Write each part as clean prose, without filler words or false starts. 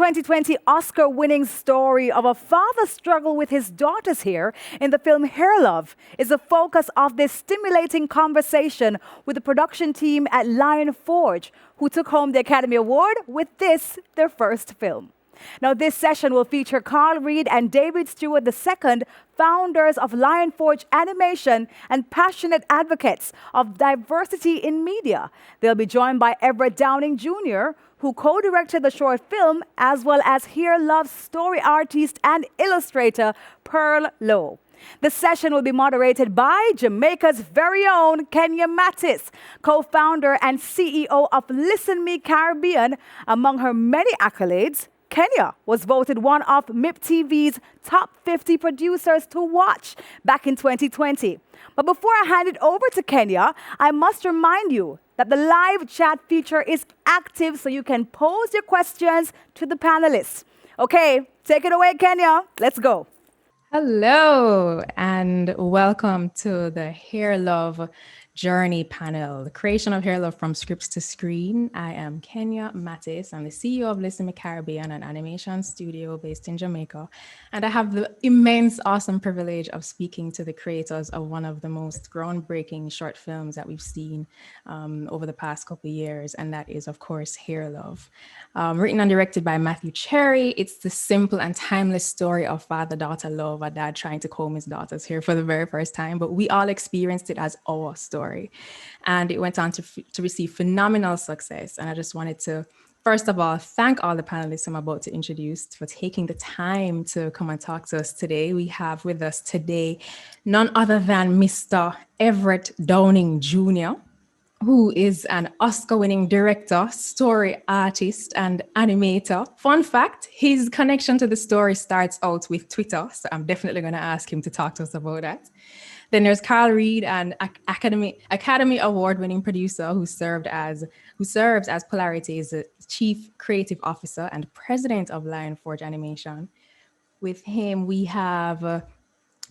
2020 Oscar-winning story of a father's struggle with his daughters here in the film Hair Love is the focus of this stimulating conversation with the production team at Lion Forge, who took home the Academy Award with this, their first film. Now, this session will feature Carl Reed and David Stewart II, founders of Lion Forge Animation and passionate advocates of diversity in media. They'll be joined by Everett Downing Jr., who co-directed the short film, as well as Hair Love's story artist and illustrator, Pearl Lowe. The session will be moderated by Jamaica's very own Kenya Mattis, co-founder and CEO of ListenMi Caribbean. Among her many accolades, Kenya was voted one of MIP TV's top 50 producers to watch back in 2020. But before I hand it over to Kenya, I must remind you that the live chat feature is active so you can pose your questions to the panelists. Okay, take it away, Kenya. Let's go. Hello, and welcome to the Hair Love Journey panel, the creation of Hair Love from scripts to screen. I am Kenya Mattis. I'm the CEO of ListenMi Caribbean, an animation studio based in Jamaica. And I have the immense, awesome privilege of speaking to the creators of one of the most groundbreaking short films that we've seen over the past couple of years. And that is, of course, Hair Love. Written and directed by Matthew Cherry, it's the simple and timeless story of father-daughter love, a dad trying to comb his daughter's hair for the very first time, but we all experienced it as our story. And it went on to receive phenomenal success. And I just wanted to, first of all, thank all the panelists I'm about to introduce for taking the time to come and talk to us today. We have with us today none other than Mr. Everett Downing Jr., who is an Oscar-winning director, story artist, and animator. Fun fact, his connection to the story starts out with Twitter, so I'm definitely going to ask him to talk to us about that. Then there's Carl Reed, an Academy Award-winning producer who serves as Polarity's Chief Creative Officer and President of Lion Forge Animation. With him, we have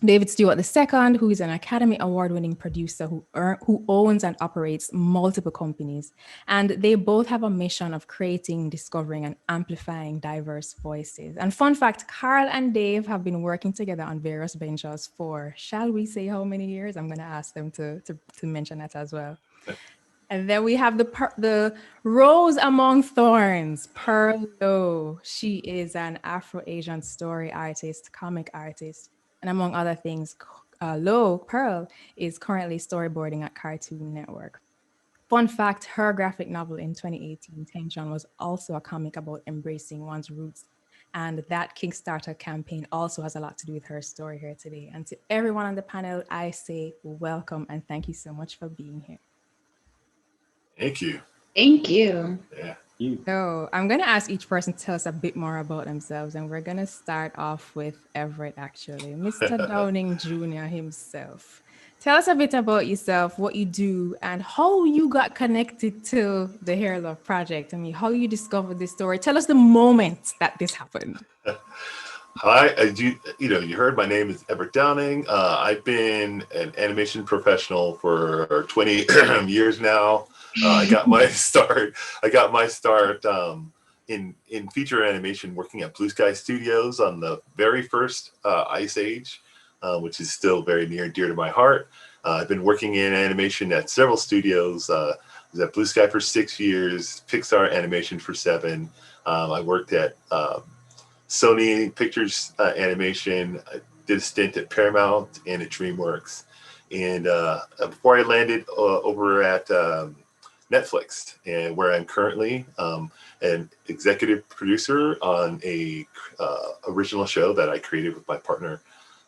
David Stewart II, who is an Academy Award-winning producer who owns and operates multiple companies. And they both have a mission of creating, discovering, and amplifying diverse voices. And fun fact, Carl and Dave have been working together on various ventures for, shall we say how many years? I'm going to ask them to mention that as well. And then we have the Rose Among Thorns, Pearl Lowe. She is an Afro-Asian story artist, comic artist. And among other things, Pearl is currently storyboarding at Cartoon Network. Fun fact, her graphic novel in 2018, Tension, was also a comic about embracing one's roots. And that Kickstarter campaign also has a lot to do with her story here today. And to everyone on the panel, I say welcome and thank you so much for being here. Thank you. Thank you. Yeah. So I'm going to ask each person to tell us a bit more about themselves, and we're going to start off with Everett, actually. Mr. Downing Jr. himself. Tell us a bit about yourself, what you do, and how you got connected to the Hair Love project. I mean, how you discovered this story. Tell us the moment that this happened. Hi, you heard my name is Everett Downing. I've been an animation professional for 20 years now. I got my start in feature animation working at Blue Sky Studios on the very first Ice Age, which is still very near and dear to my heart. I've been working in animation at several studios. I was at Blue Sky for 6 years, Pixar Animation for 7. I worked at Sony Pictures Animation. I did a stint at Paramount and at DreamWorks. And before I landed over at Netflix, and where I'm currently an executive producer on a original show that I created with my partner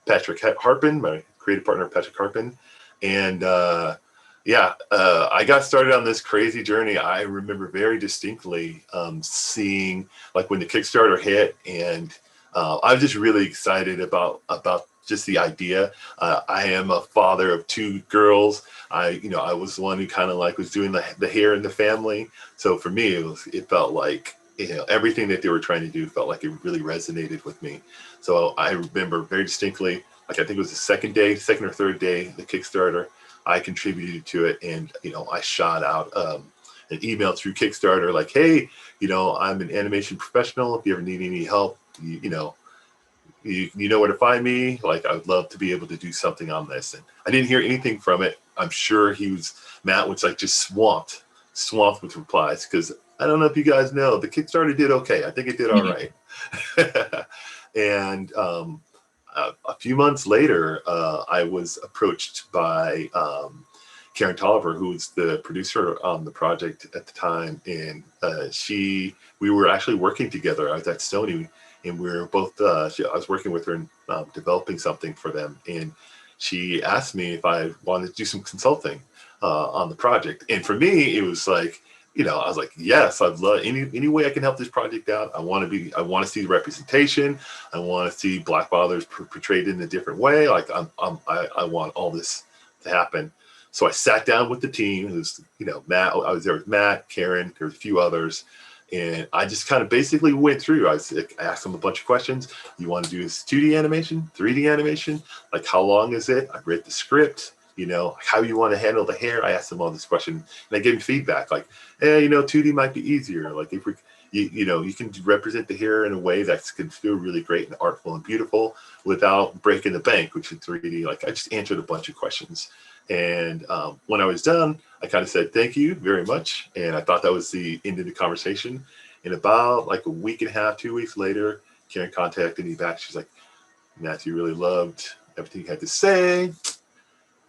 Patrick Harpin, my creative partner Patrick Harpin, and I got started on this crazy journey. I remember very distinctly seeing like when the Kickstarter hit, and I was just really excited about just the idea. I am a father of 2 girls. I was the one who kind of like was doing the hair in the family. So for me, it felt like, everything that they were trying to do felt like it really resonated with me. So I remember very distinctly, like I think it was the second or third day, the Kickstarter, I contributed to it, and I shot out an email through Kickstarter like, hey, I'm an animation professional. If you ever need any help, you know where to find me. Like, I would love to be able to do something on this. And I didn't hear anything from it. I'm sure Matt was like just swamped with replies, because I don't know if you guys know, the Kickstarter did okay. I think it did all right. And a few months later, I was approached by Karen Tolliver, who was the producer on the project at the time. And we were actually working together. I was at Sony, and we were both, I was working with her and developing something for them. And she asked me if I wanted to do some consulting on the project. And for me, it was like, I was like, yes, I'd love any way I can help this project out. I want to see the representation. I want to see Black fathers portrayed in a different way. Like, I want all this to happen. So I sat down with the team. It was, Matt. I was there with Matt, Karen. There were a few others, and I just kind of basically went through. I asked them a bunch of questions. You want to do this 2D animation, 3D animation? Like, how long is it? I read the script. How you want to handle the hair. I asked them all this question, and they gave me feedback like, hey, 2D might be easier. Like, if you can represent the hair in a way that can feel really great and artful and beautiful without breaking the bank, which is 3D. Like, I just answered a bunch of questions. And when I was done, I kind of said, thank you very much. And I thought that was the end of the conversation. And about like a week and a half, 2 weeks later, Karen contacted me back. She's like, Matthew, really loved everything you had to say.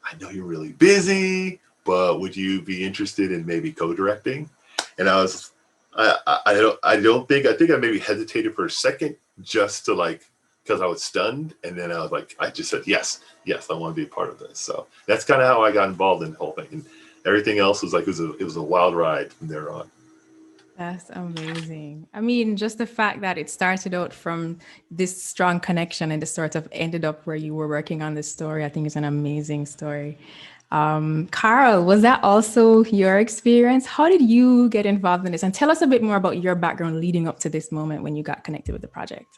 I know you're really busy, but would you be interested in maybe co-directing? And I think I maybe hesitated for a second, just to like, because I was stunned. And then I just said, yes, I want to be a part of this. So that's kind of how I got involved in the whole thing. And everything else was like, it was a wild ride from there on. That's amazing. I mean, just the fact that it started out from this strong connection and it sort of ended up where you were working on this story, I think is an amazing story. Carl, was that also your experience? How did you get involved in this? And tell us a bit more about your background leading up to this moment when you got connected with the project.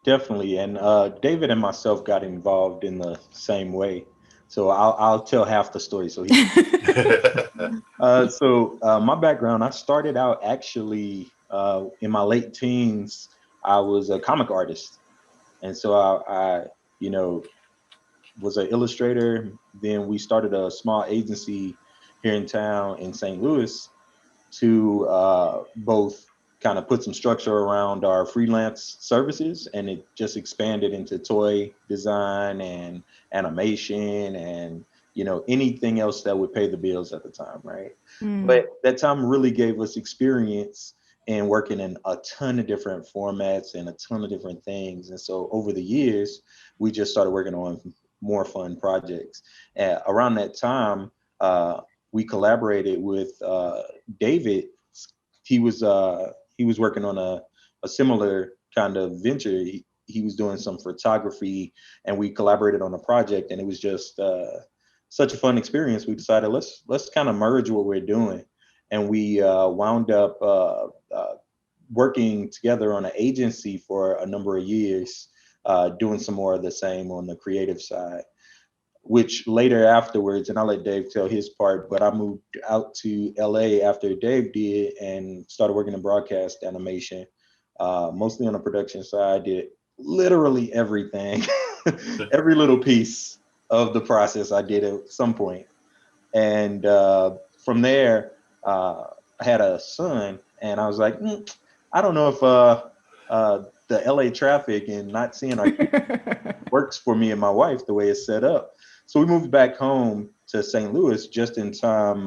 Definitely. And David and myself got involved in the same way. So I'll tell half the story. So my background, I started out actually in my late teens. I was a comic artist, and so I was an illustrator. Then we started a small agency here in town in St. Louis to both kind of put some structure around our freelance services, and it just expanded into toy design and animation and anything else that would pay the bills at the time, right? But that time really gave us experience in working in a ton of different formats and a ton of different things. And so over the years, we just started working on more fun projects. Around that time, we collaborated with David. He was working on a similar kind of venture. He was doing some photography, and we collaborated on a project, and it was just such a fun experience. We decided let's kind of merge what we're doing, and we wound up working together on an agency for a number of years, doing some more of the same on the creative side. Which later afterwards, and I'll let Dave tell his part, but I moved out to LA after Dave did and started working in broadcast animation, mostly on the production side. Did literally everything, every little piece of the process I did at some point. And from there, I had a son, and I was like, I don't know if the LA traffic and not seeing our kids works for me and my wife the way it's set up. So we moved back home to St. Louis just in time.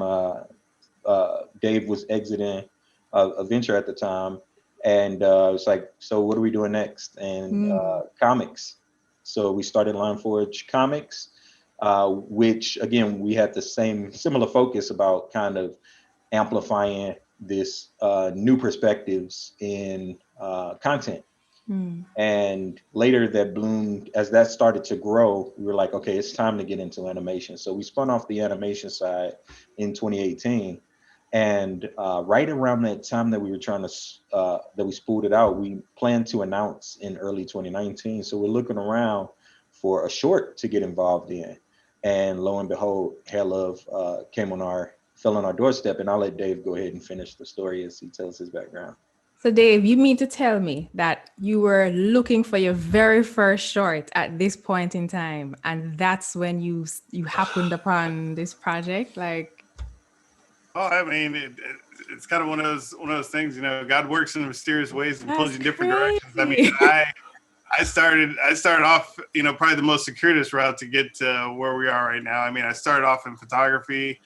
Dave was exiting a venture at the time. And it's like, so what are we doing next? And comics. So we started Line Forge Comics, which again, we had the similar focus about kind of amplifying this new perspectives in content. And later that bloomed, as that started to grow, we were like, okay, it's time to get into animation. So we spun off the animation side in 2018. And right around that time that we were trying to, that we spooled it out, we planned to announce in early 2019. So we're looking around for a short to get involved in. And lo and behold, Hair Love came on our fell on our doorstep. And I'll let Dave go ahead and finish the story as he tells his background. So Dave, you mean to tell me that you were looking for your very first short at this point in time, and that's when you happened upon this project? Like, oh, I mean, it's kind of one of those things. God works in mysterious ways and pulls you in different directions. I mean, I started off, probably the most circuitous route to get to where we are right now. I mean, I started off in photography,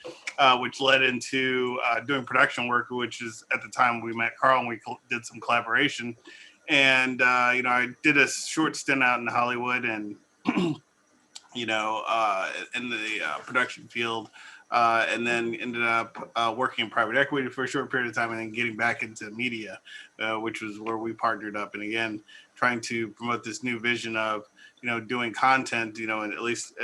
which led into doing production work, which is at the time we met Carl and we did some collaboration. And, I did a short stint out in Hollywood and, in the production field. And then ended up working in private equity for a short period of time and then getting back into media, which was where we partnered up. And again, trying to promote this new vision of, doing content, and at least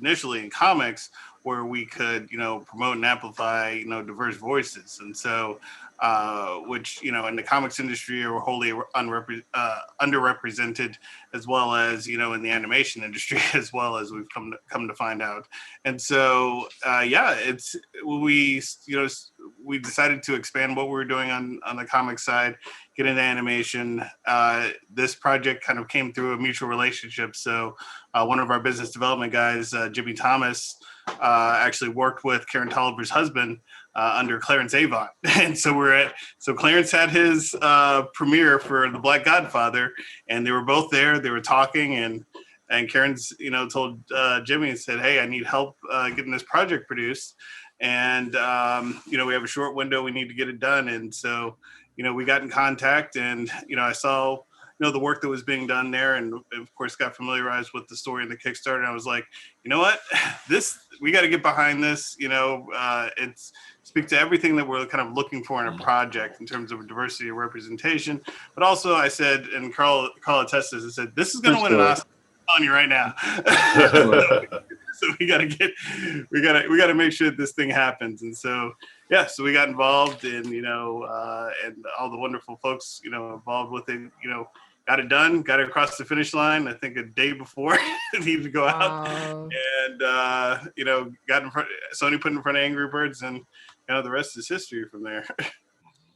initially in comics where we could, promote and amplify, diverse voices. And so, which, in the comics industry are wholly underrepresented, as well as, in the animation industry, as well as we've come to find out. And so, we decided to expand what we were doing on the comic side, get into animation. This project kind of came through a mutual relationship. So one of our business development guys, Jimmy Thomas, actually worked with Karen Tolliver's husband under Clarence Avant. And so Clarence had his premiere for The Black Godfather, and they were both there. They were talking, and Karen's, told Jimmy and said, "Hey, I need help getting this project produced. And, we have a short window. We need to get it done." And so, we got in contact, and, I saw, the work that was being done there, and of course got familiarized with the story and the Kickstarter. And I was like, you know what, we got to get behind this. It's speak to everything that we're kind of looking for in a project in terms of diversity of representation. But also I said, and Carl attested, I said, this is going to win an Oscar. I'm telling you right now. So we got to make sure that this thing happens. And so, so we got involved, and, and all the wonderful folks, involved with it, got it done, got it across the finish line, I think a day before it needed to go out. wow. And, got in front, Sony put in front of Angry Birds, and, the rest is history from there.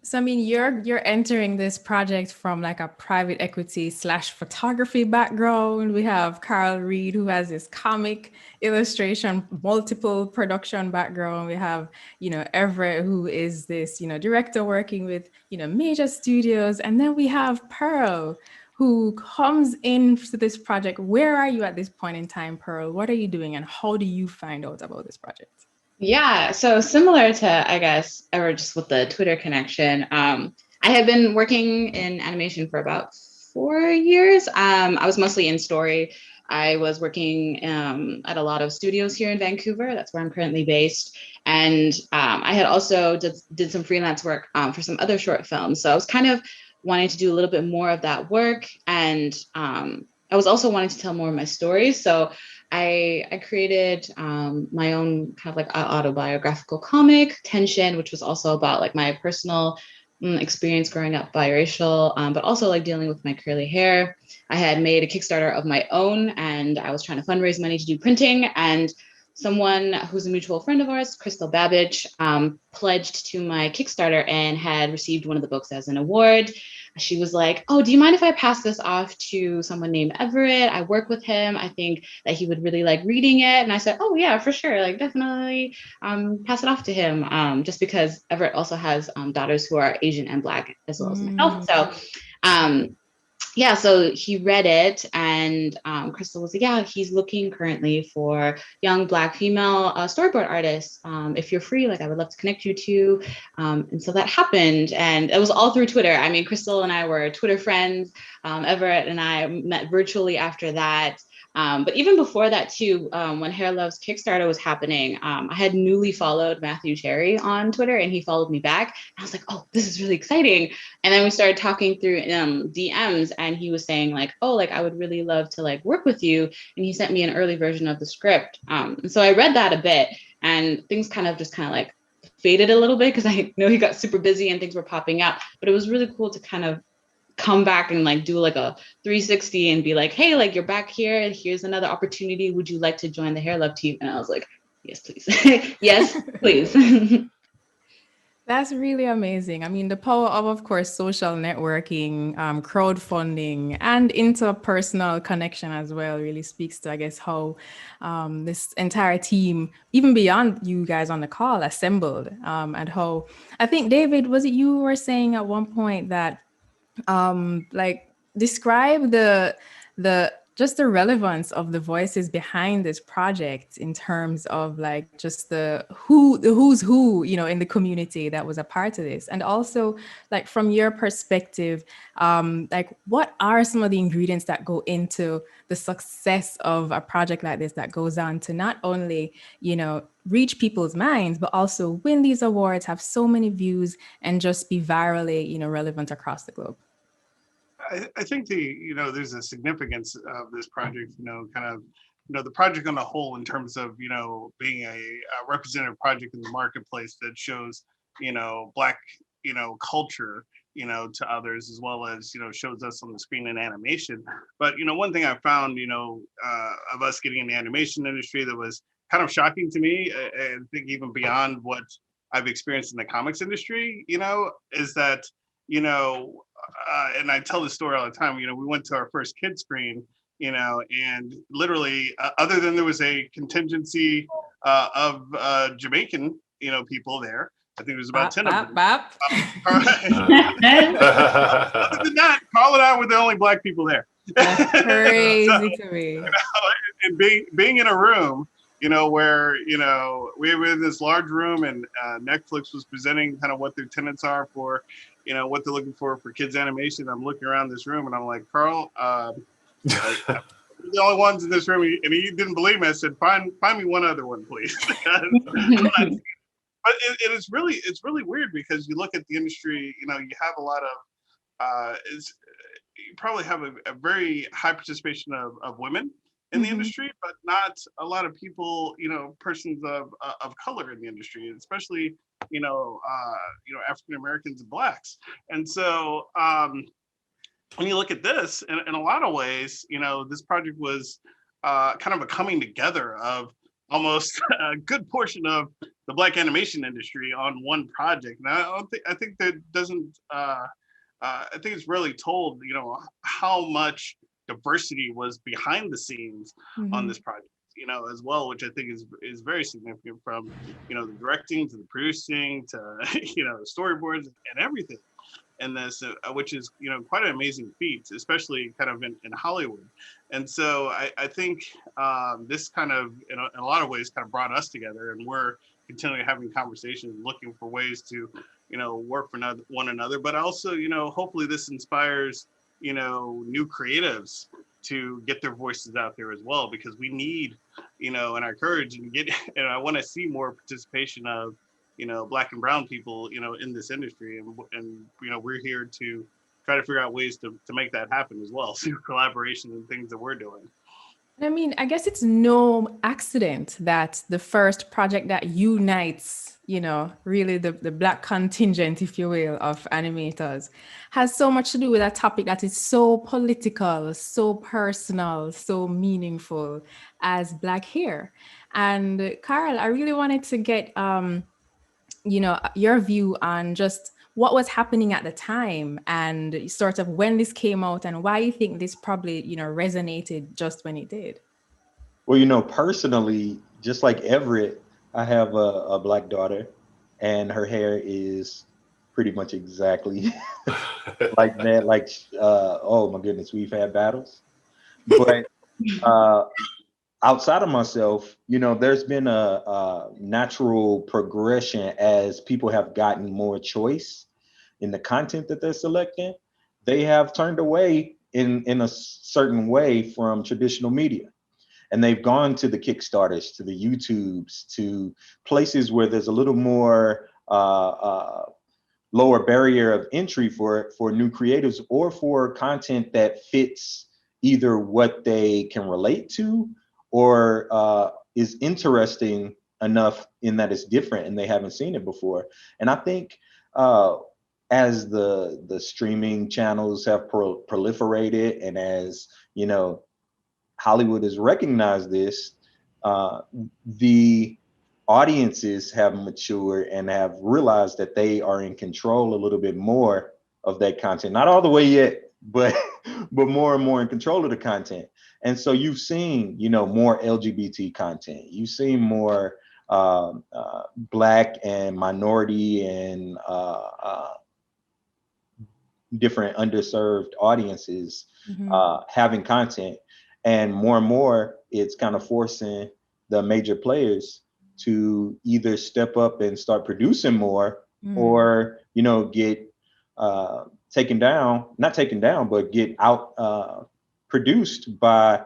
So, I mean, you're entering this project from like a private equity / photography background. We have Carl Reed, who has this comic illustration, multiple production background. We have, Everett, who is this, director working with, major studios. And then we have Pearl, who comes into this project. Where are you at this point in time, Pearl? What are you doing, and how do you find out about this project? Yeah, so similar to, I guess, ever just with the Twitter connection, I had been working in animation for about 4 years. I was mostly in story. I was working at a lot of studios here in Vancouver. That's where I'm currently based. And I had also did some freelance work for some other short films. So I was kind of wanting to do a little bit more of that work. And I was also wanting to tell more of my stories. So I created my own kind of like autobiographical comic, Tension, which was also about like my personal experience growing up biracial, but also like dealing with my curly hair. I had made a Kickstarter of my own, and I was trying to fundraise money to do printing. And someone who's a mutual friend of ours, Crystal Babbage, pledged to my Kickstarter and had received one of the books as an award. She was like, "Oh, do you mind if I pass this off to someone named Everett? I work with him. I think that he would really like reading it." And I said, "Oh yeah, for sure. Like definitely pass it off to him." Just because Everett also has daughters who are Asian and Black as well as myself. So so he read it, and Crystal was like, "Yeah, he's looking currently for young Black female storyboard artists. If you're free, like I would love to connect you to." And so that happened, and it was all through Twitter. I mean, Crystal and I were Twitter friends. Everett and I met virtually after that. But even before that too, when Hair Love's Kickstarter was happening, I had newly followed Matthew Cherry on Twitter, and he followed me back. And I was like, "Oh, this is really exciting." And then we started talking through DMs, and he was saying like, "Oh, like I would really love to like work with you." And he sent me an early version of the script. And so I read that a bit, and things kind of like faded a little bit because I know he got super busy and things were popping up. But it was really cool to kind of come back and like do like a 360 and be like, "Hey, like you're back here, and here's another opportunity. Would you like to join the Hair Love team?" And I was like, "Yes, please." Yes, please. That's really amazing. I mean, the power of course, social networking, crowdfunding, and interpersonal connection as well really speaks to, I guess, how this entire team, even beyond you guys on the call, assembled. And how I think, David, was it you were saying at one point that like describe the just the relevance of the voices behind this project in terms of like just the who's who, you know, in the community that was a part of this, and also like from your perspective, like what are some of the ingredients that go into the success of a project like this that goes on to not only, you know, reach people's minds but also win these awards, have so many views, and just be virally, you know, relevant across the globe? I think there's a significance of this project, kind of, the project on the whole in terms of, being a representative project in the marketplace that shows, Black, culture, to others, as well as, shows us on the screen in animation. But, one thing I found, of us getting in the animation industry that was kind of shocking to me, and I think even beyond what I've experienced in the comics industry, is that, and I tell this story all the time. We went to our first kid screen, and literally, other than there was a contingency of Jamaican, people there. I think it was about 10 of them. Other than that, Carl and I were the only Black people there. That's crazy to me. And being in a room, where, we were in this large room and Netflix was presenting kind of what their tenets are for, what they're looking for kids animation. I'm looking around this room and I'm like, Carl, we're the only ones in this room. And he didn't believe me. I said, find me one other one, please. But it's really weird because you look at the industry, you have a lot of, you probably have a very high participation of women in the industry, but not a lot of people, persons of color in the industry, especially, African Americans and Blacks. And so when you look at this, in a lot of ways, this project was kind of a coming together of almost a good portion of the Black animation industry on one project. And I think that doesn't. I think it's really told, how much diversity was behind the scenes on this project, as well, which I think is very significant, from, the directing to the producing to, the storyboards and everything in this, which is, quite an amazing feat, especially kind of in Hollywood. And so I think this kind of, in a lot of ways, kind of brought us together, and we're continually having conversations, looking for ways to, work for one another, but also, hopefully this inspires, new creatives to get their voices out there as well, because we need, and our courage and I want to see more participation of, Black and brown people, in this industry. And we're here to try to figure out ways to make that happen as well, through collaboration and things that we're doing. I mean, I guess it's no accident that the first project that unites, really the Black contingent, if you will, of animators has so much to do with a topic that is so political, so personal, so meaningful as Black hair. And Carl, I really wanted to get, your view on just what was happening at the time and sort of when this came out and why you think this probably, resonated just when it did. Well, personally, just like Everett, I have a Black daughter, and her hair is pretty much exactly like that. Like, oh my goodness, we've had battles. But outside of myself, there's been a natural progression as people have gotten more choice in the content that they're selecting. They have turned away in a certain way from traditional media. And they've gone to the Kickstarters, to the YouTubes, to places where there's a little more lower barrier of entry for new creatives, or for content that fits either what they can relate to, or is interesting enough in that it's different and they haven't seen it before. And I think as the streaming channels have proliferated, and as Hollywood has recognized this, the audiences have matured and have realized that they are in control a little bit more of that content. Not all the way yet, but more and more in control of the content. And so you've seen, you know, more LGBT content. You've seen more Black and minority and different underserved audiences having content. And more, it's kind of forcing the major players to either step up and start producing more or, you know, get not taken down, but get out produced by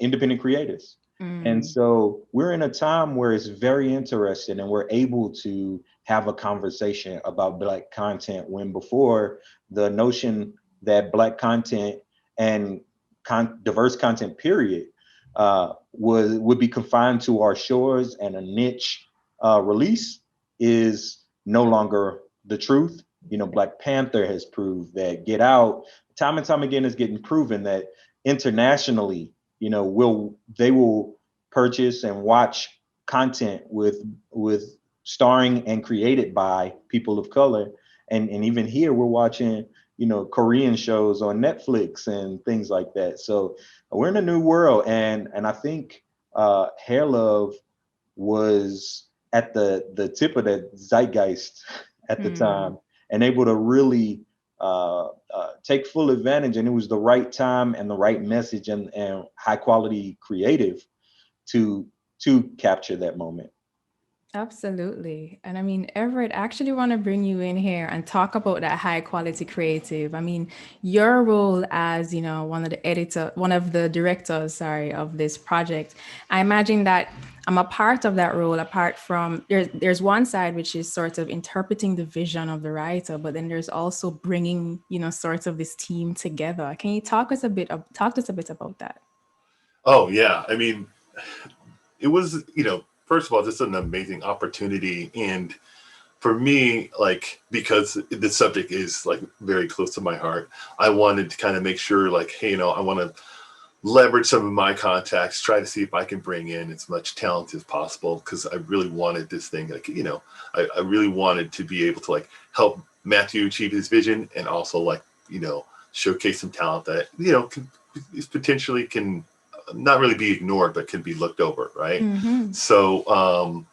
independent creators. And so we're in a time where it's very interesting and we're able to have a conversation about Black content, when before the notion that Black content and diverse content period would be confined to our shores and a niche release is no longer the truth. You know, Black Panther has proved that. Get Out, time and time again, is getting proven that internationally, you know, they will purchase and watch content with starring and created by people of color. And even here we're watching, you know, Korean shows on Netflix and things like that. So we're in a new world. And I think Hair Love was at the tip of that zeitgeist at the time, and able to really take full advantage. And it was the right time and the right message and high quality creative to capture that moment. Absolutely. And I mean, Everett, I actually want to bring you in here and talk about that high quality creative. I mean, your role as, you know, one of the directors, of this project, I imagine that I'm a part of that role, apart from there's one side, which is sort of interpreting the vision of the writer, but then there's also bringing, you know, sort of this team together. Can you talk to us a bit about that? Oh yeah. I mean, it was, you know, first of all, just an amazing opportunity. And for me, like, because the subject is like very close to my heart, I wanted to kind of make sure, like, hey, you know, I want to leverage some of my contacts, try to see if I can bring in as much talent as possible, because I really wanted this thing, like, you know, I really wanted to be able to like help Matthew achieve his vision, and also like, you know, showcase some talent that, you know, potentially can not really be ignored, but can be looked over, right? So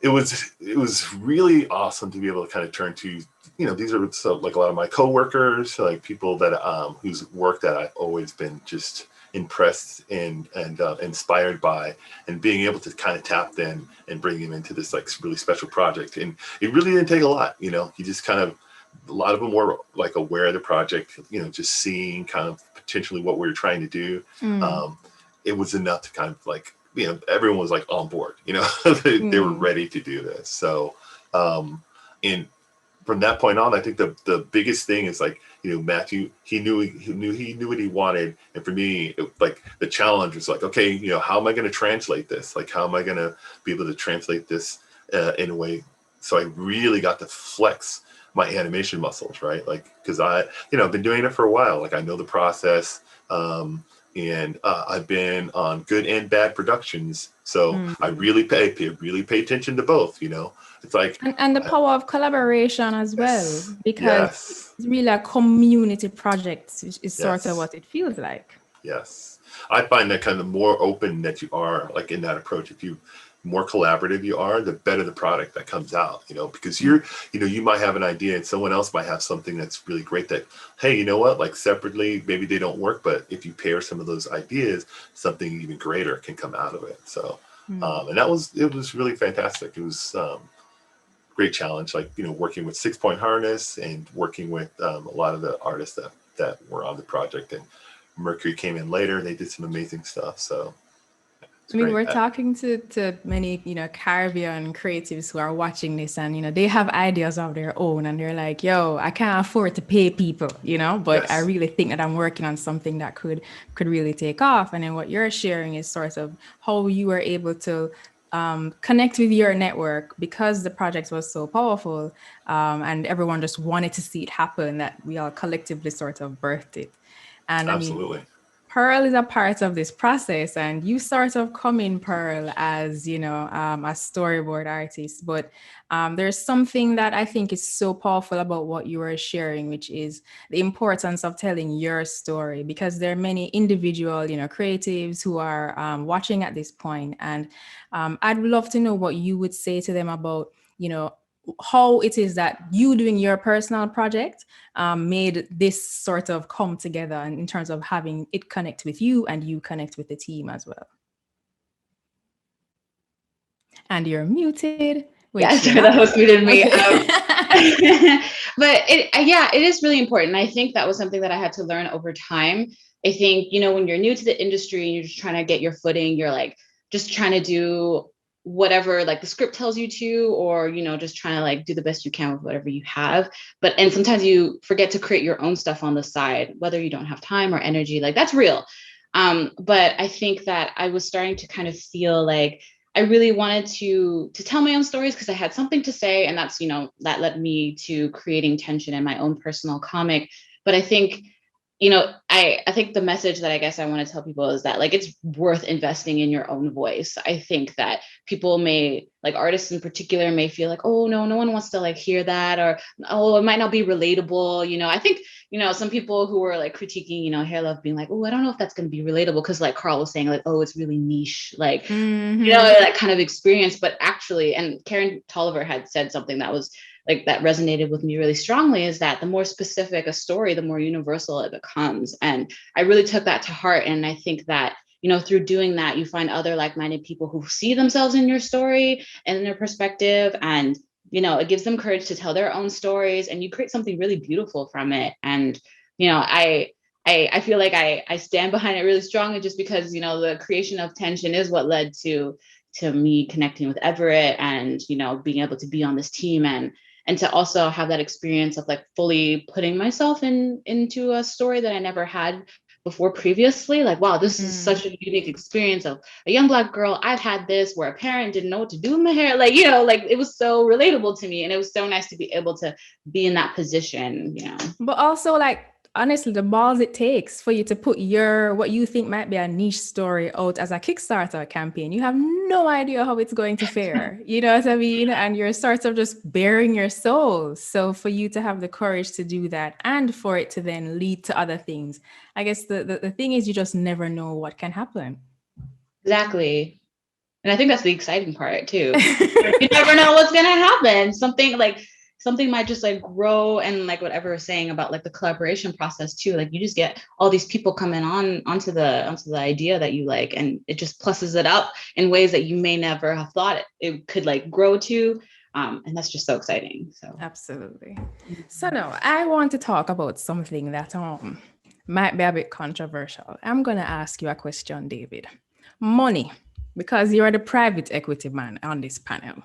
it was really awesome to be able to kind of turn to, you know, these are like a lot of my coworkers, like people that whose work that I've always been just impressed and inspired by, and being able to kind of tap them and bring them into this like really special project. And it really didn't take a lot, you know, you just kind of, a lot of them were like aware of the project, you know, just seeing kind of potentially what we were trying to do. It was enough to kind of like, you know, everyone was like on board, you know, they were ready to do this. So, and from that point on, I think the biggest thing is like, you know, Matthew, he knew what he wanted. And for me, like the challenge was like, okay, you know, how am I going to translate this? Like, how am I going to be able to translate this in a way? So I really got to flex my animation muscles, right? Like, because I've been doing it for a while. Like, I know the process, and I've been on good and bad productions, so I really pay attention to both. You know, it's like and the power of collaboration as well, because it's really a community project. Is sort of what it feels like. Yes, I find that kind of more open that you are, like in that approach, if you more collaborative you are, the better the product that comes out, you know, because you know, you might have an idea and someone else might have something that's really great that, hey, you know what, like separately, maybe they don't work, but if you pair some of those ideas, something even greater can come out of it. So, and it was really fantastic. It was great challenge, like, you know, working with 6-Point Harness and working with a lot of the artists that were on the project, and Mercury came in later. They did some amazing stuff. So, I mean, we're talking to many, you know, Caribbean creatives who are watching this, and, you know, they have ideas of their own, and they're like, yo, I can't afford to pay people, you know, but I really think that I'm working on something that could really take off. And then what you're sharing is sort of how you were able to connect with your network, because the project was so powerful, and everyone just wanted to see it happen, that we all collectively sort of birthed it. And absolutely. I mean, Pearl is a part of this process, and you sort of come in, Pearl, as a storyboard artist. But there's something that I think is so powerful about what you are sharing, which is the importance of telling your story, because there are many individual, creatives who are watching at this point, and I'd love to know what you would say to them about, how it is that you doing your personal project made this sort of come together in terms of having it connect with you and you connect with the team as well. And you're muted. Yeah, sorry, the host muted me. Okay. But it is really important. I think that was something that I had to learn over time. I think, when you're new to the industry and you're just trying to get your footing, you're like just trying to do whatever like the script tells you to, or just trying to like do the best you can with whatever you have. And sometimes you forget to create your own stuff on the side, whether you don't have time or energy. Like that's real. But I think that I was starting to kind of feel like I really wanted to tell my own stories because I had something to say, and that's that led me to creating tension in my own personal comic. But I think I think the message that I guess I want to tell people is that like it's worth investing in your own voice. I think that people may, like artists in particular, may feel like, oh no one wants to like hear that, or oh, it might not be relatable. I think some people who were like critiquing Hair Love being like, oh, I don't know if that's going to be relatable, because like Carl was saying like, oh, it's really niche, like that kind of experience. But actually, and Karen Tolliver had said something that was like that resonated with me really strongly, is that the more specific a story, the more universal it becomes. And I really took that to heart. And I think that, through doing that, you find other like-minded people who see themselves in your story and in their perspective. And, it gives them courage to tell their own stories, and you create something really beautiful from it. And, I feel like I stand behind it really strongly, just because, the creation of tension is what led to me connecting with Everett and, being able to be on this team, and to also have that experience of like fully putting myself into a story that I never had before previously. Like, wow, this is such a unique experience of a young Black girl. I've had this where a parent didn't know what to do with my hair. Like, like it was so relatable to me. And it was so nice to be able to be in that position, But also like, honestly, the balls it takes for you to put what you think might be a niche story out as a Kickstarter campaign. You have no idea how it's going to fare. You know what I mean? And you're sort of just bearing your soul. So for you to have the courage to do that, and for it to then lead to other things, I guess the thing is, you just never know what can happen. Exactly. And I think that's the exciting part too. You never know what's going to happen. Something might just like grow, and like whatever we're saying about like the collaboration process too, like you just get all these people coming onto the idea that you like, and it just pluses it up in ways that you may never have thought it could like grow to. And that's just so exciting. So absolutely. So now I want to talk about something that might be a bit controversial. I'm going to ask you a question, David. Money, because you're the private equity man on this panel.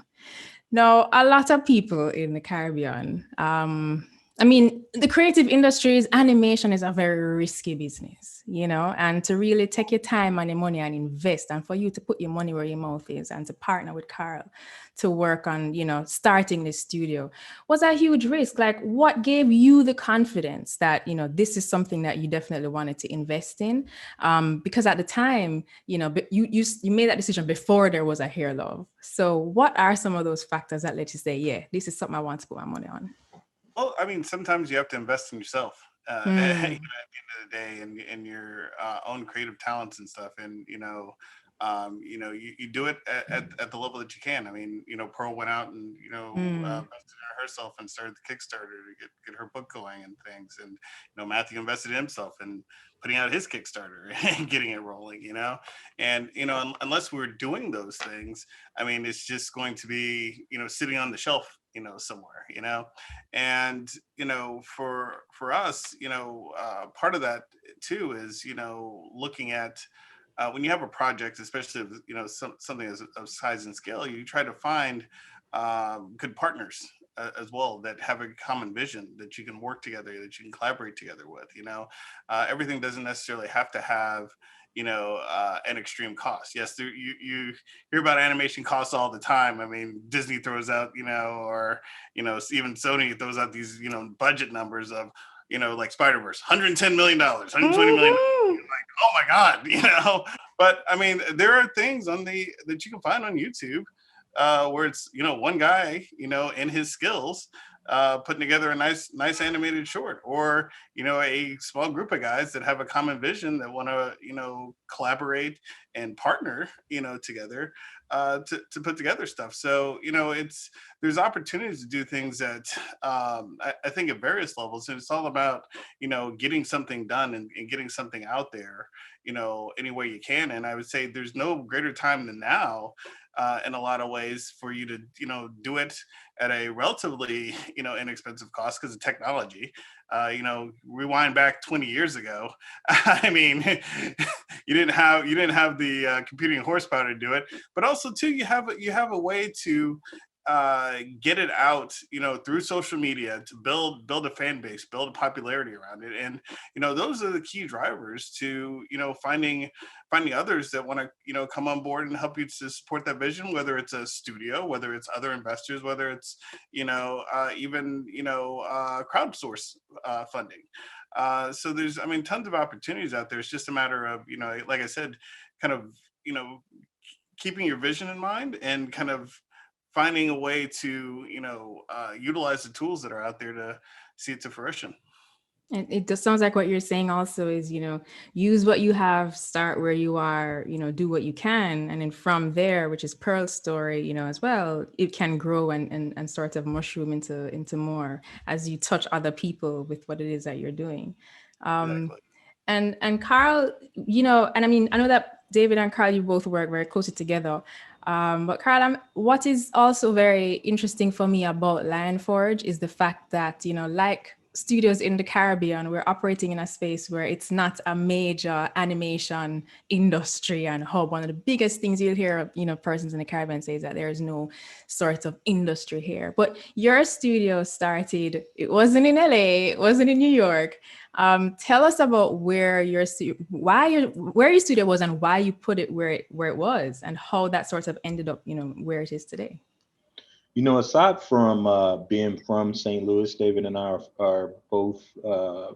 Now, a lot of people in the Caribbean, the creative industries, animation is a very risky business, and to really take your time and your money and invest, and for you to put your money where your mouth is, and to partner with Carl to work on, starting this studio was a huge risk. Like, what gave you the confidence that, this is something that you definitely wanted to invest in? Because at the time, you made that decision before there was a Hair Love. So what are some of those factors that let you say, yeah, this is something I want to put my money on? Well, sometimes you have to invest in yourself at the end of the day, and your own creative talents and stuff. And, you do it at the level that you can. Pearl went out and, invested in herself and started the Kickstarter to get her book going and things. And, Matthew invested in himself and putting out his Kickstarter and getting it rolling, and, unless we're doing those things, it's just going to be, sitting on the shelf, somewhere, and, for us, part of that too is, looking at, when you have a project, especially, something of size and scale, you try to find good partners as well, that have a common vision, that you can work together, that you can collaborate together with. Everything doesn't necessarily have to have an extreme cost. Yes, you hear about animation costs all the time. Disney throws out, or even Sony throws out these budget numbers of like Spider-Verse, $110 million, $120 million. Like, oh my God, but I mean, there are things that you can find on YouTube where it's, one guy, in his skills, putting together a nice animated short, or, a small group of guys that have a common vision that want to, collaborate and partner, together to put together stuff. So, there's opportunities to do things that I think at various levels, and it's all about, getting something done and getting something out there, any way you can. And I would say there's no greater time than now, in a lot of ways, for you to, do it at a relatively, inexpensive cost because of technology. Rewind back 20 years ago. I mean, you didn't have the computing horsepower to do it, but also too, you have a way to get it out, through social media, to build a fan base, build a popularity around it. And, those are the key drivers to, finding others that want to, come on board and help you to support that vision, whether it's a studio, whether it's other investors, whether it's, even, crowdsource funding. So there's, tons of opportunities out there. It's just a matter of, like I said, kind of, keeping your vision in mind and kind of finding a way to, utilize the tools that are out there to see it to fruition. And it just sounds like what you're saying also is, use what you have, start where you are, do what you can. And then from there, which is Pearl's story, as well, it can grow and sort of mushroom into more as you touch other people with what it is that you're doing. Exactly. And Carl, and I know that David and Carl, you both work very closely together. But Carl, what is also very interesting for me about Lionforge is the fact that, like studios in the Caribbean, we're operating in a space where it's not a major animation industry and hub. One of the biggest things you'll hear of, persons in the Caribbean say is that there is no sort of industry here. But your studio started, it wasn't in LA, it wasn't in New York. Tell us about where your studio was and why you put it where it was, and how that sort of ended up, where it is today. Aside from being from St. Louis, David and I are both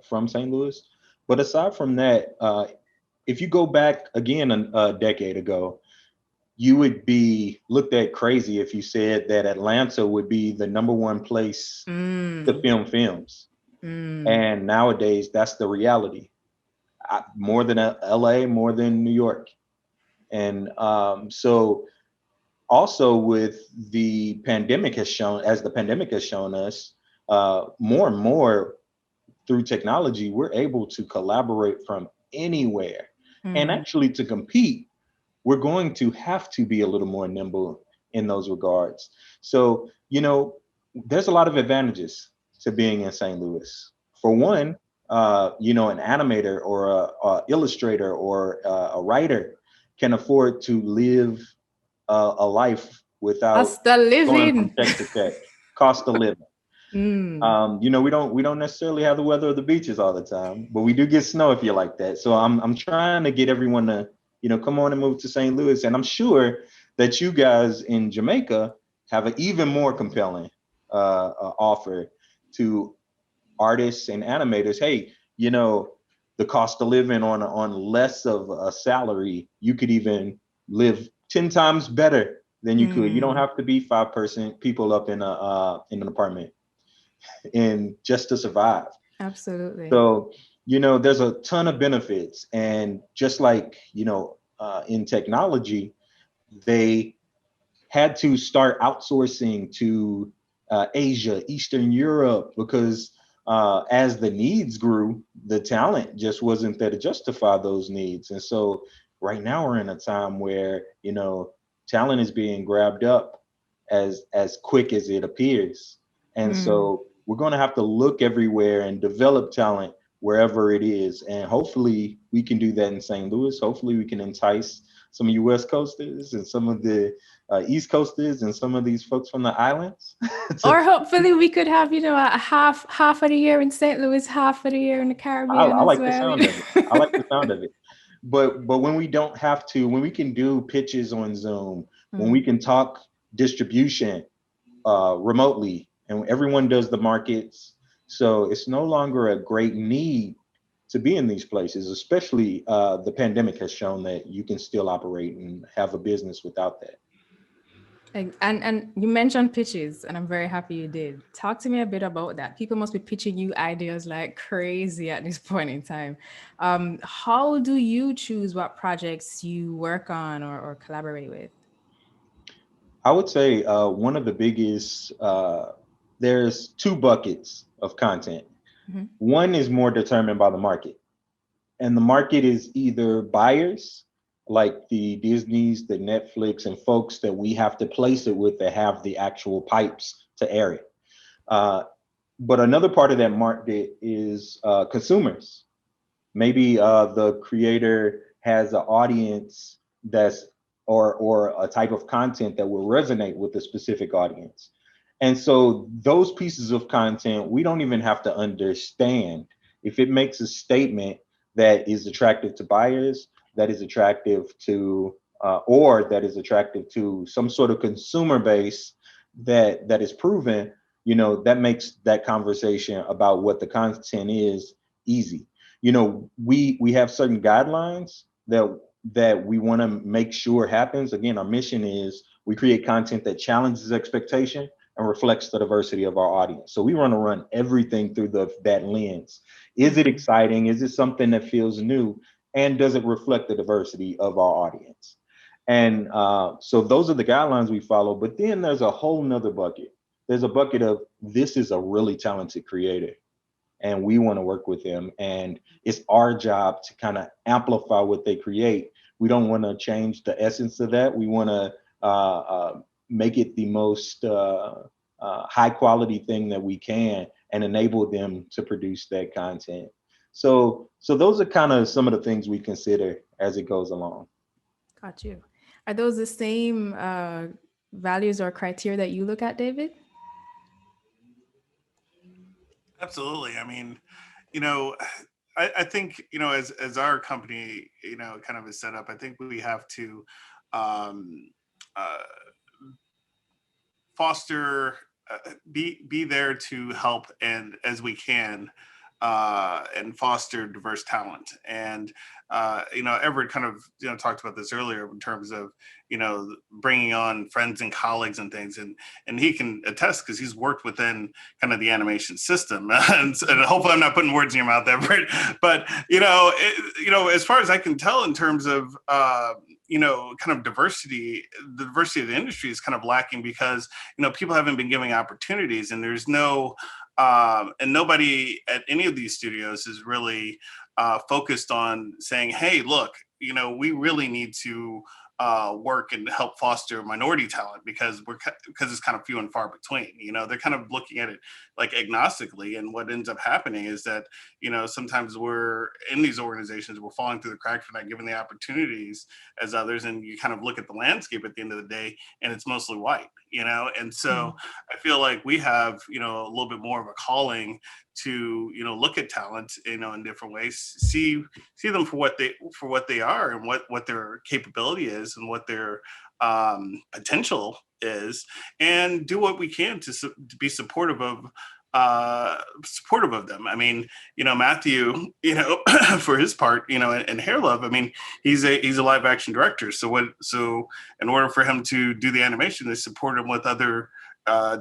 from St. Louis. But aside from that, if you go back again a decade ago, you would be looked at crazy if you said that Atlanta would be the number one place to film films. And nowadays, that's the reality. More than LA, more than New York. And so also with the pandemic has shown us, more and more through technology, we're able to collaborate from anywhere. And actually to compete, we're going to have to be a little more nimble in those regards. So, there's a lot of advantages to being in St. Louis. For one, an animator or a illustrator or a writer can afford to live a life without going from check to check. Cost of living. We don't necessarily have the weather of the beaches all the time, but we do get snow if you like that. So I'm trying to get everyone to, come on and move to St. Louis. And I'm sure that you guys in Jamaica have an even more compelling offer to artists and animators. Hey, the cost of living on less of a salary, you could even live 10 times better than you could. You don't have to be 5 people up in an apartment and just to survive. Absolutely. So, there's a ton of benefits. And just like, in technology, they had to start outsourcing to Asia, Eastern Europe, because as the needs grew, the talent just wasn't there to justify those needs. And so right now we're in a time where, talent is being grabbed up as quick as it appears. And so we're going to have to look everywhere and develop talent wherever it is. And hopefully we can do that in St. Louis. Hopefully we can entice some of you West Coasters and some of the East Coasters and some of these folks from the islands. Or hopefully we could have, a half of the year in St. Louis, half of the year in the Caribbean. I like the sound of it. I like the sound of it. But when we don't have to, when we can do pitches on Zoom, when we can talk distribution remotely, and everyone does the markets. So it's no longer a great need to be in these places, especially the pandemic has shown that you can still operate and have a business without that. And you mentioned pitches, and I'm very happy you did. Talk to me a bit about that. People must be pitching you ideas like crazy at this point in time. How do you choose what projects you work on or collaborate with? I would say one of the biggest, there's two buckets of content. Mm-hmm. One is more determined by the market. And the market is either buyers, like the Disneys, the Netflix, and folks that we have to place it with that have the actual pipes to air it. But another part of that market is consumers. Maybe the creator has an audience that's or a type of content that will resonate with a specific audience. And so those pieces of content, we don't even have to understand. If it makes a statement that is attractive to buyers, that is attractive to, or that is attractive to some sort of consumer base that is proven, you know, that makes that conversation about what the content is easy. You know, we have certain guidelines that we want to make sure happens. Again, our mission is we create content that challenges expectation and reflects the diversity of our audience. So we want to run everything through that lens. Is it exciting? Is it something that feels new? And does it reflect the diversity of our audience? And so those are the guidelines we follow. But then there's a whole nother bucket. There's a bucket of, this is a really talented creator and we want to work with them. And it's our job to kind of amplify what they create. We don't want to change the essence of that. We want to make it the most high quality thing that we can and enable them to produce that content. So those are kind of some of the things we consider as it goes along. Got you. Are those the same values or criteria that you look at, David? Absolutely. I mean, you know, I think, you know, as our company, you know, kind of is set up, I think we have to foster, be there to help and as we can, and foster diverse talent. And you know, Everett kind of, you know, talked about this earlier in terms of, you know, bringing on friends and colleagues and things, and he can attest because he's worked within kind of the animation system. And hopefully I'm not putting words in your mouth, Everett. But you know, as far as I can tell, in terms of you know, kind of diversity, the diversity of the industry is kind of lacking because, you know, people haven't been giving opportunities, and there's no and nobody at any of these studios is really focused on saying, hey, look, you know, we really need to work and help foster minority talent because it's kind of few and far between. You know, they're kind of looking at it like agnostically, and what ends up happening is that, you know, sometimes we're in these organizations, we're falling through the cracks, we're not given the opportunities as others, and you kind of look at the landscape at the end of the day, and it's mostly white. You know, and so I feel like we have, you know, a little bit more of a calling to, you know, look at talent, you know, in different ways, see them for what they are and what their capability is and what their potential is, and do what we can to be supportive of them. I mean, you know, Matthew, you know, for his part, you know, in Hair Love, I mean, he's a live action director. So in order for him to do the animation, they support him with other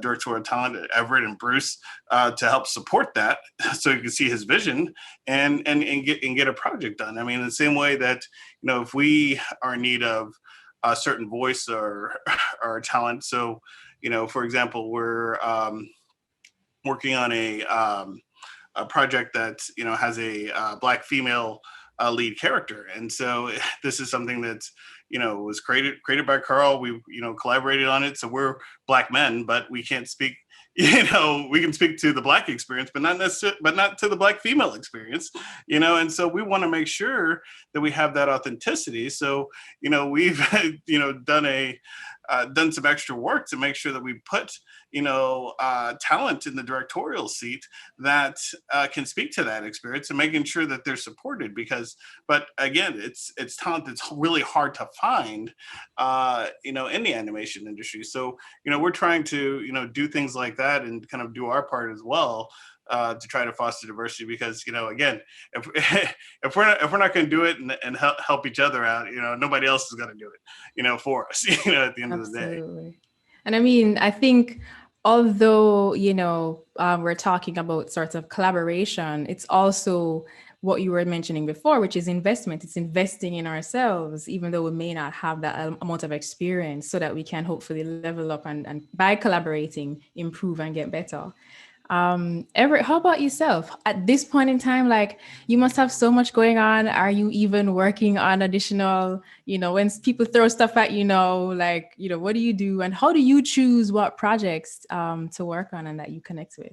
directorial talent, Everett and Bruce, to help support that, so you can see his vision and get a project done. I mean, in the same way that, you know, if we are in need of a certain voice or talent, so, you know, for example, we're working on a project that, you know, has a Black female lead character, and so this is something that's, you know, was created by Carl. We, you know, collaborated on it. So we're Black men, but we can't speak. You know, we can speak to the Black experience, but not to the Black female experience. You know, and so we want to make sure that we have that authenticity. So, you know, we've you know, done some extra work to make sure that we put, you know, talent in the directorial seat that can speak to that experience, and making sure that they're supported. But again, it's talent that's really hard to find, you know, in the animation industry. So, you know, we're trying to, you know, do things like that and kind of do our part as well. to try to foster diversity, because, again, if if we're not going to do it and help each other out, nobody else is going to do it, for us, at the end of the day. Absolutely. And I mean, I think although, we're talking about sort of collaboration, it's also what you were mentioning before, which is investment. It's investing in ourselves, even though we may not have that amount of experience, so that we can hopefully level up and by collaborating, improve and get better. Everett, how about yourself? At this point in time, like, you must have so much going on. Are you even working on additional, when people throw stuff at what do you do, and how do you choose what projects to work on and that you connect with?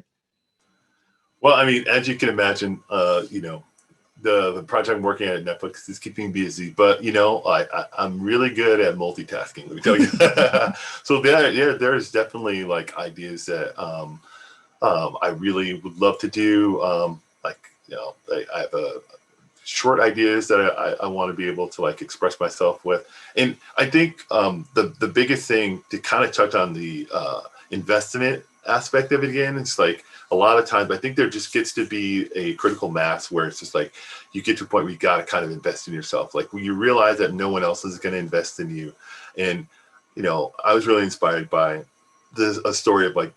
Well, I mean, as you can imagine, the project I'm working at Netflix is keeping me busy, but I'm really good at multitasking, let me tell you. So there's definitely like ideas that I really would love to do. I have short ideas that I want to be able to like express myself with. And I think the biggest thing to kind of touch on the investment aspect of it again, it's like a lot of times I think there just gets to be a critical mass where it's just like you get to a point where you got to kind of invest in yourself. Like when you realize that no one else is going to invest in you. And, I was really inspired by a story of like,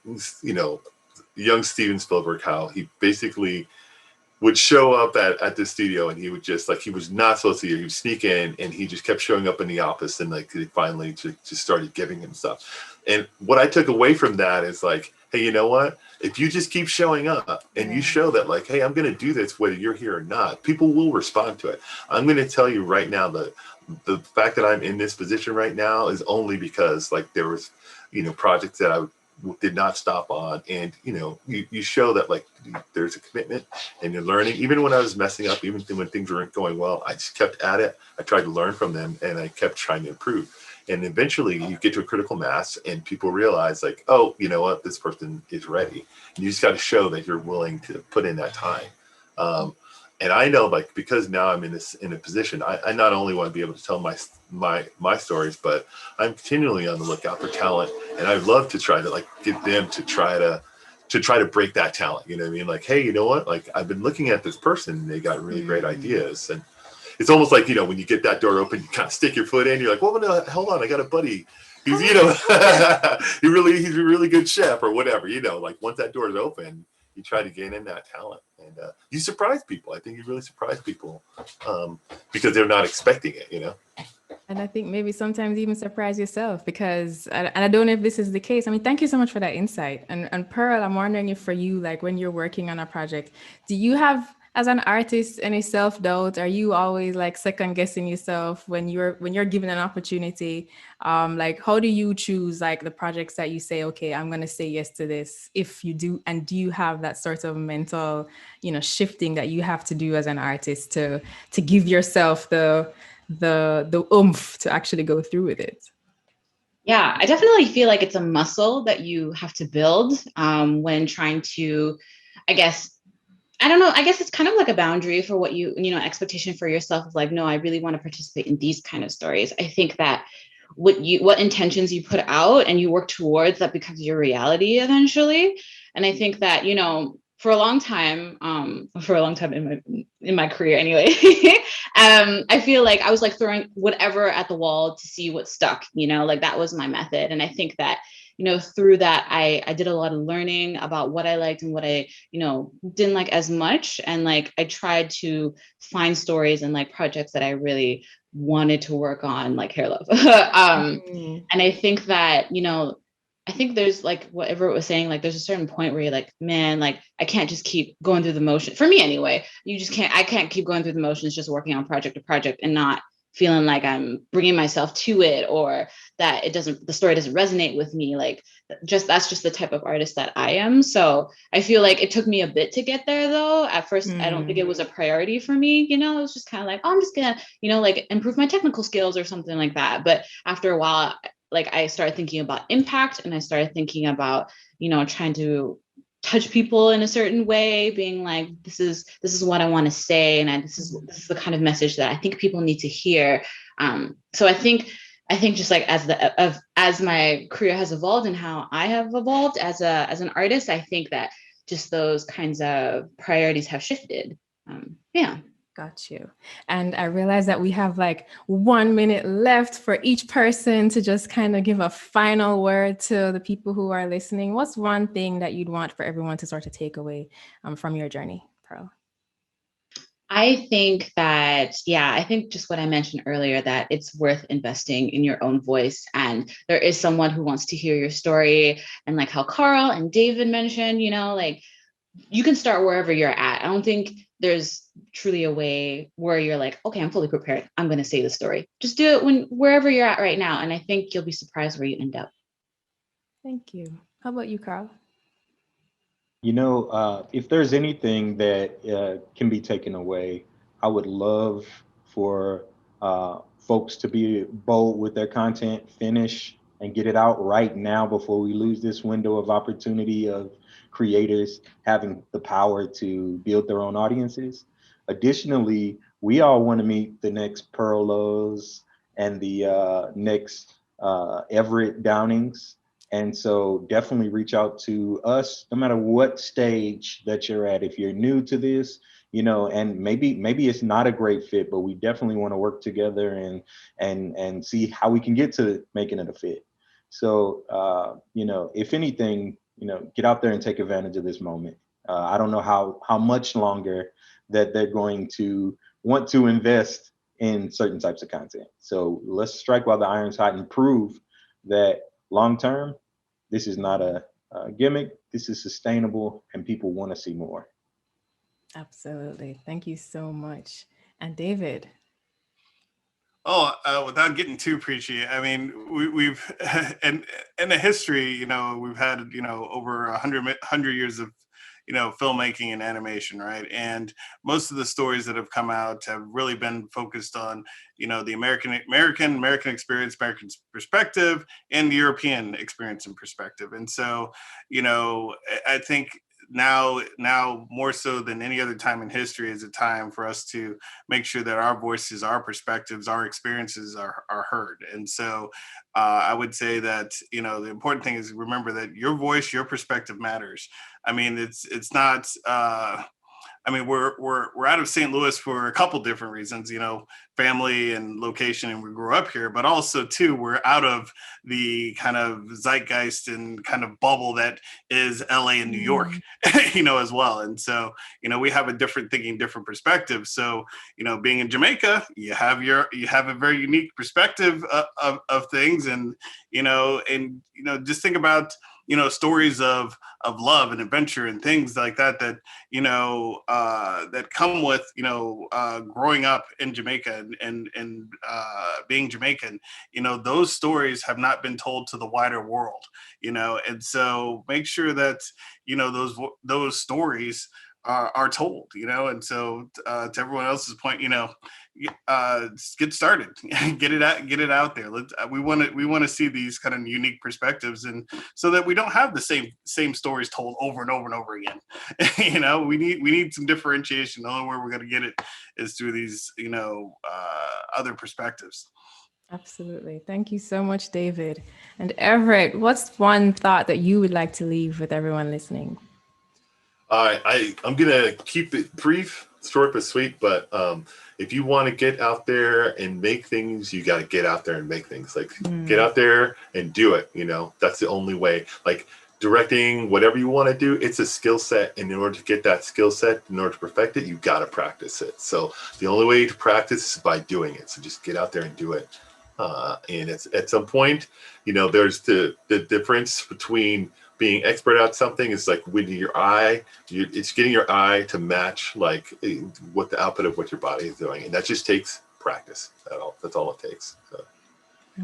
young Steven Spielberg, how he basically would show up at the studio and he would just like, he was not supposed to, he would sneak in and he just kept showing up in the office, and like he finally just started giving him stuff. And what I took away from that is like, hey, you know what? If you just keep showing up and you show that like, hey, I'm going to do this whether you're here or not, people will respond to it. I'm going to tell you right now that the fact that I'm in this position right now is only because like there was, projects that I did not stop on, and you show that like there's a commitment and you're learning. Even when I was messing up, even when things weren't going well, I just kept at it. I tried to learn from them and I kept trying to improve. And eventually you get to a critical mass and people realize like, oh, you know what, this person is ready. And you just got to show that you're willing to put in that time. And I know, like, because now I'm in a position, I not only want to be able to tell my stories, but I'm continually on the lookout for talent, and I love to try to like get them to try to break that talent. You know what I mean? Like, hey, you know what? Like, I've been looking at this person, and they got really great ideas, and it's almost like when you get that door open, you kind of stick your foot in. You're like, well, no, hold on, I got a buddy. He's he's a really good chef or whatever. Like once that door is open, you try to gain in that talent, and you surprise people. I think you really surprise people because they're not expecting it, And I think maybe sometimes even surprise yourself, because, and I don't know if this is the case. I mean, thank you so much for that insight. And Pearl, I'm wondering if for you, like when you're working on a project, do you have, as an artist, any self-doubt? Are you always like second guessing yourself when you're given an opportunity? Like, how do you choose like the projects that you say, okay, I'm going to say yes to this, if you do? And do you have that sort of mental, shifting that you have to do as an artist to give yourself the oomph to actually go through with it? Yeah, I definitely feel like it's a muscle that you have to build when trying to, I guess it's kind of like a boundary for what expectation for yourself of like, no, I really want to participate in these kind of stories. I think that what intentions you put out and you work towards, that becomes your reality eventually. And I think that, for a long time in my career anyway, I feel like I was like throwing whatever at the wall to see what stuck, like that was my method. And I think that, through that, I did a lot of learning about what I liked and what I, didn't like as much. And like, I tried to find stories and like projects that I really wanted to work on, like Hair Love. And I think that, I think there's like what Everett was saying, like there's a certain point where you're like, man, like I can't just keep going through the motion. For me anyway, I can't keep going through the motions, just working on project to project and not feeling like I'm bringing myself to it, or that the story doesn't resonate with me. Like that's just the type of artist that I am. So I feel like it took me a bit to get there though. At first, I don't think it was a priority for me. It was just kind of like, oh, I'm just gonna, like improve my technical skills or something like that. But after a while, like I started thinking about impact, and I started thinking about, trying to touch people in a certain way, being like, this is what I want to say. And this is the kind of message that I think people need to hear. So I think just like as my career has evolved and how I have evolved as an artist, I think that just those kinds of priorities have shifted. Yeah. Got you. And I realize that we have like 1 minute left for each person to just kind of give a final word to the people who are listening. What's one thing that you'd want for everyone to sort of take away from your journey, Pearl? I think just what I mentioned earlier, that it's worth investing in your own voice. And there is someone who wants to hear your story. And like how Carl and David mentioned, like you can start wherever you're at. I don't think there's truly a way where you're like, okay, I'm fully prepared, I'm going to say the story. Just do it wherever you're at right now. And I think you'll be surprised where you end up. Thank you. How about you, Carl? If there's anything that can be taken away, I would love for folks to be bold with their content, finish and get it out right now before we lose this window of opportunity of creators having the power to build their own audiences. Additionally, we all want to meet the next Pearl Lowe's and the next Everett Downings. And so definitely reach out to us, no matter what stage that you're at. If you're new to this, and maybe it's not a great fit, but we definitely want to work together and see how we can get to making it a fit. So, if anything, get out there and take advantage of this moment. I don't know how much longer that they're going to want to invest in certain types of content. So let's strike while the iron's hot and prove that long term, this is not a gimmick. This is sustainable and people want to see more. Absolutely. Thank you so much. And David? Without getting too preachy, I mean, we've in the history, we've had, over 100 years of, filmmaking and animation, right? And most of the stories that have come out have really been focused on, the American experience, American perspective, and the European experience and perspective. And so, I think now more so than any other time in history is a time for us to make sure that our voices, our perspectives, our experiences are heard. And so I would say that, the important thing is remember that your voice, your perspective matters. I mean, it's not, we're out of St. Louis for a couple different reasons, family and location, and we grew up here, but also too, we're out of the kind of zeitgeist and kind of bubble that is LA and New York, as well. And so, we have a different thinking, different perspective. So, being in Jamaica, you have a very unique perspective of things. And, just think about, stories of love and adventure and things like that, that come with, growing up in Jamaica and being Jamaican. Those stories have not been told to the wider world, and so make sure that, those stories are told, and so to everyone else's point, get started, get it out there. We want to see these kind of unique perspectives, and so that we don't have the same stories told over and over and over again. We need some differentiation. The only way we're going to get it is through these, other perspectives. Absolutely. Thank you so much, David. And Everett, what's one thought that you would like to leave with everyone listening? I'm gonna keep it brief, short but sweet. But if you want to get out there and make things, you got to get out there and make things. Like get out there and do it. That's the only way. Like directing, whatever you want to do, it's a skill set. And in order to get that skill set, in order to perfect it, you got to practice it. So the only way to practice is by doing it. So just get out there and do it. And it's at some point, there's the difference between being expert at something is like winning your eye. It's getting your eye to match like what the output of what your body is doing, and that just takes practice. That's all it takes. So.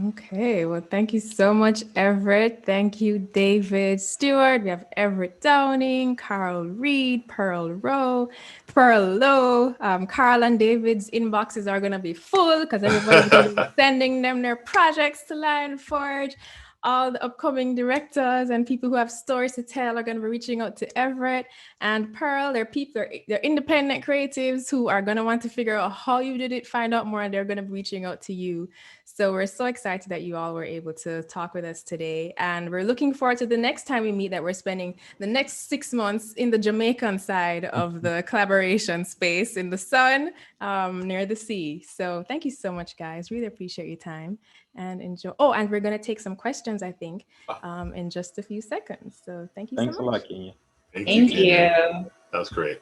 Okay, well, thank you so much, Everett. Thank you, David Stewart. We have Everett Downing, Carl Reed, Pearl Lowe. Carl and David's inboxes are going to be full because everybody's going to be sending them their projects to Lionforge. All the upcoming directors and people who have stories to tell are going to be reaching out to Everett and Pearl. They're independent creatives who are going to want to figure out how you did it, find out more, and they're going to be reaching out to you. So we're so excited that you all were able to talk with us today. And we're looking forward to the next time we meet, that we're spending the next 6 months in the Jamaican side of the collaboration space in the sun, near the sea. So thank you so much, guys. Really appreciate your time and enjoy. Oh, and we're going to take some questions, I think, in just a few seconds. So thank you Thanks so a much. lot, Kenya. Thank Thank Kenya. you. That was great.